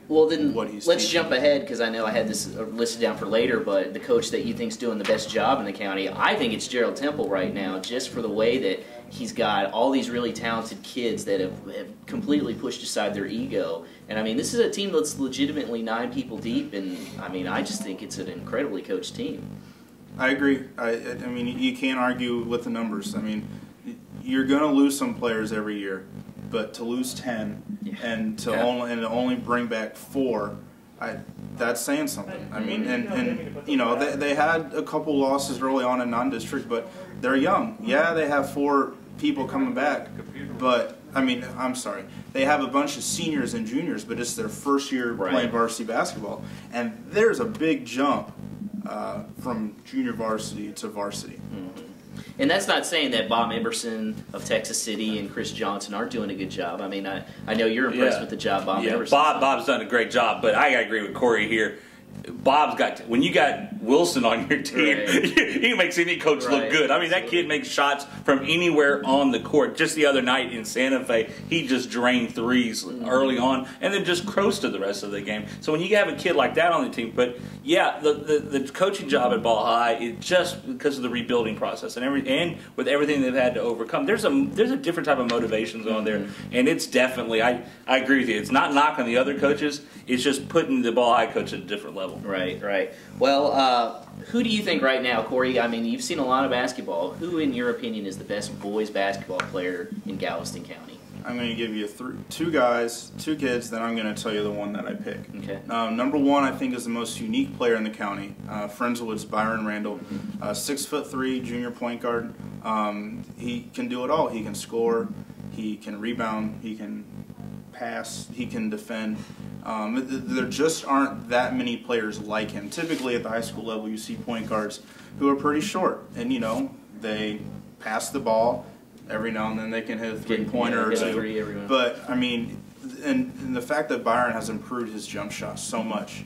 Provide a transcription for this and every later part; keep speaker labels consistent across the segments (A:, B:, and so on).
A: Well, then
B: what he's
A: let's
B: teaching.
A: jump ahead, because I know I had this listed down for later, but the coach that you think's doing the best job in the county, I think it's Gerald Temple right now, just for the way that he's got all these really talented kids that have completely pushed aside their ego. And, I mean, this is a team that's legitimately 9 people deep, and, I mean, I just think it's an incredibly coached team.
B: I agree. I mean, you can't argue with the numbers. I mean, you're going to lose some players every year, but to lose 10 and to only bring back 4, that's saying something. I mean, and you know, they had a couple losses early on in non-district, but they're young. Yeah, they have 4 people coming back, but I mean, I'm sorry, they have a bunch of seniors and juniors, but it's their first year playing varsity basketball, and there's a big jump from junior varsity to varsity.
A: And that's not saying that Bob Emerson of Texas City and Chris Johnson aren't doing a good job. I mean, I know you're impressed with the job Bob Emerson.
C: Bob's done a great job, but I agree with Corey here. Bob's got, when you got Wilson on your team, he makes any coach look good. I mean, that kid makes shots from anywhere on the court. Just the other night in Santa Fe, he just drained threes early on and then just coasted the rest of the game. So when you have a kid like that on the team, but yeah, the coaching job at Ball High, it just because of the rebuilding process and with everything they've had to overcome, there's a different type of motivations on there, and it's definitely, I agree with you. It's not knocking the other coaches. It's just putting the Ball High coach at a different level.
A: Right. Well, who do you think right now, Corey? I mean, you've seen a lot of basketball. Who, in your opinion, is the best boys basketball player in Galveston County?
B: I'm going to give you two kids, then I'm going to tell you the one that I pick.
A: Okay.
B: Number 1, I think, is the most unique player in the county. Friendswood's Byron Randall, 6'3", junior point guard. He can do it all. He can score, he can rebound, he can pass, he can defend. There just aren't that many players like him. Typically at the high school level, you see point guards who are pretty short, and you know, they pass the ball. Every now and then they can hit a three-pointer or two. But, I mean, and the fact that Byron has improved his jump shot so much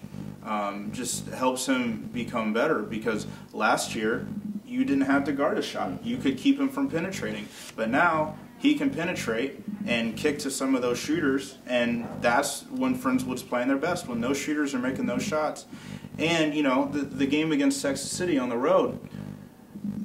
B: just helps him become better, because last year you didn't have to guard a shot. You could keep him from penetrating. But now he can penetrate and kick to some of those shooters, and that's when Friendswood's playing their best, when those shooters are making those shots. And, you know, the game against Texas City on the road,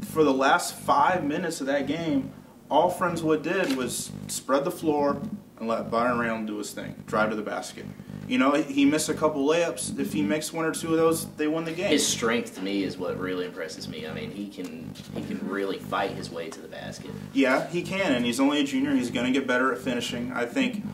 B: for the last 5 minutes of that game, all Friendswood did was spread the floor and let Byron Randall do his thing, drive to the basket. You know, he missed a couple layups. If he makes 1 or 2 of those, they win the game.
A: His strength, to me, is what really impresses me. I mean, he can really fight his way to the basket.
B: Yeah, he can, and he's only a junior. He's going to get better at finishing. I think,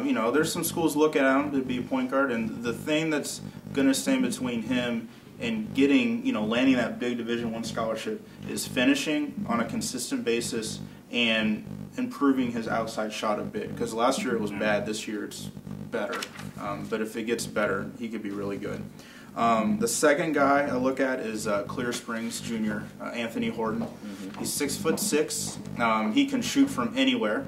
B: you know, there's some schools look at him to be a point guard, and the thing that's going to stand between him and getting, you know, landing that big Division I scholarship is finishing on a consistent basis and improving his outside shot a bit. Because last year it was bad. This year it's better. But if it gets better, he could be really good. The second guy I look at is Clear Springs junior, Anthony Horton. He's 6'6". He can shoot from anywhere.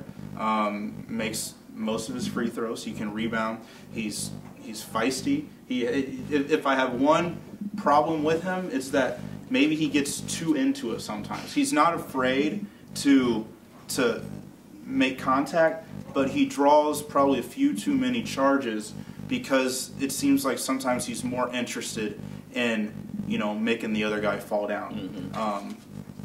B: Makes most of his free throws. He can rebound. He's feisty. If I have one problem with him, it's that maybe he gets too into it sometimes. He's not afraid to make contact, but he draws probably a few too many charges, because it seems like sometimes he's more interested in, you know, making the other guy fall down.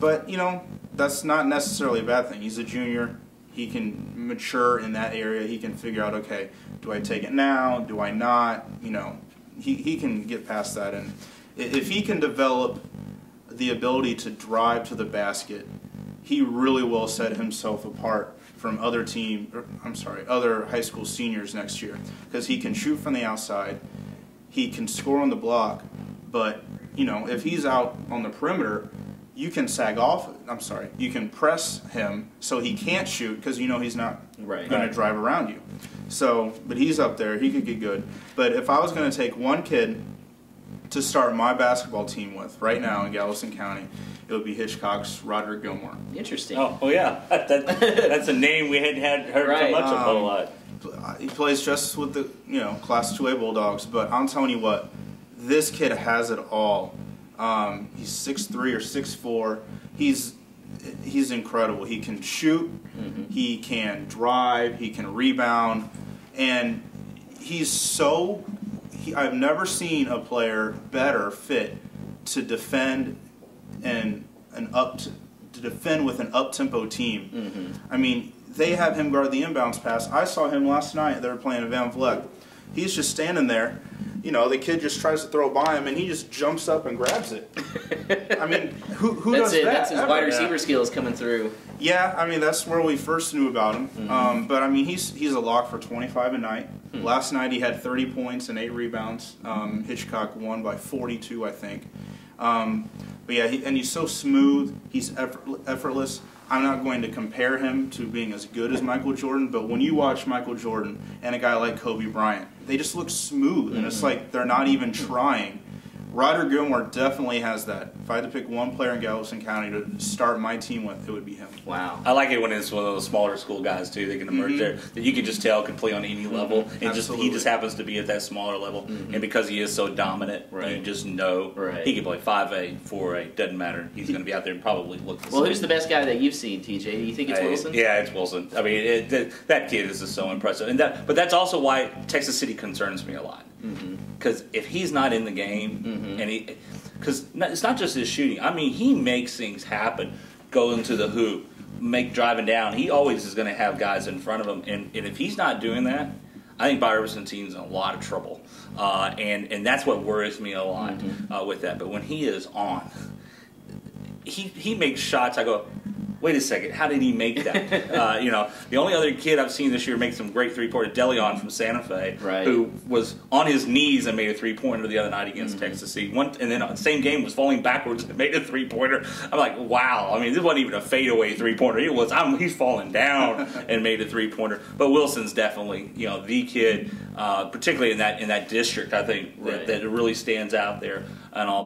B: But, you know, that's not necessarily a bad thing. He's a junior. He can mature in that area. He can figure out, okay, do I take it now? Do I not? You know, he can get past that. And if he can develop the ability to drive to the basket, he really will set himself apart from other high school seniors next year, because he can shoot from the outside, he can score on the block, but, you know, if he's out on the perimeter, you can you can press him so he can't shoot, because you know he's not going to drive around you. So, but he's up there, he could get good. But if I was going to take one kid to start my basketball team with right now in Galveston County, it would be Hitchcock's Roderick Gilmore.
A: Interesting.
C: Oh yeah, that's a name we hadn't heard so much of a whole lot.
B: He plays just with the Class 2A Bulldogs, but I'm telling you what, this kid has it all. He's 6'3" or 6'4". He's incredible. He can shoot, he can drive, he can rebound, and I've never seen a player better fit to defend defend with an up-tempo team.
A: Mm-hmm.
B: I mean, they have him guard the inbounds pass. I saw him last night. They were playing Van Vleck. He's just standing there. You know, the kid just tries to throw by him, and he just jumps up and grabs it. I mean, who does that?
A: That's his wide receiver skills coming through.
B: Yeah, I mean, that's where we first knew about him.
A: Mm-hmm.
B: But, I mean, he's a lock for 25 a night. Last night he had 30 points and 8 rebounds. Hitchcock won by 42, I think. But, yeah, he's so smooth. He's effortless. I'm not going to compare him to being as good as Michael Jordan, but when you watch Michael Jordan and a guy like Kobe Bryant, they just look smooth, and it's like they're not even trying. Ryder Gilmore definitely has that. If I had to pick one player in Galveston County to start my team with, it would be him.
A: Wow.
C: I like it when it's one of those smaller school guys, too. They can emerge there. That you can just tell can play on any level. And he just happens to be at that smaller level. And because he is so dominant, you just know he can play 5A, 4A, doesn't matter. He's going to be out there and probably look the same.
A: Well, who's the best guy that you've seen, TJ? Do you think it's Wilson?
C: Yeah, it's Wilson. I mean, that kid is just so impressive. But that's also why Texas City concerns me a lot. Because if he's not in the game, because it's not just his shooting. I mean, he makes things happen, going to the hoop, driving down. He always is going to have guys in front of him, and if he's not doing that, I think Byron Robertson's team's in a lot of trouble, and that's what worries me a lot with that. But when he is on, he makes shots. I go, wait a second, how did he make that? The only other kid I've seen this year make some great three-pointer, DeLeon from Santa Fe, who was on his knees and made a three-pointer the other night against Texas City. And then on the same game was falling backwards and made a three-pointer. I'm like, wow. I mean, this wasn't even a fadeaway three-pointer. He's falling down and made a three-pointer. But Wilson's definitely, the kid, particularly in that district, I think, that really stands out there and all.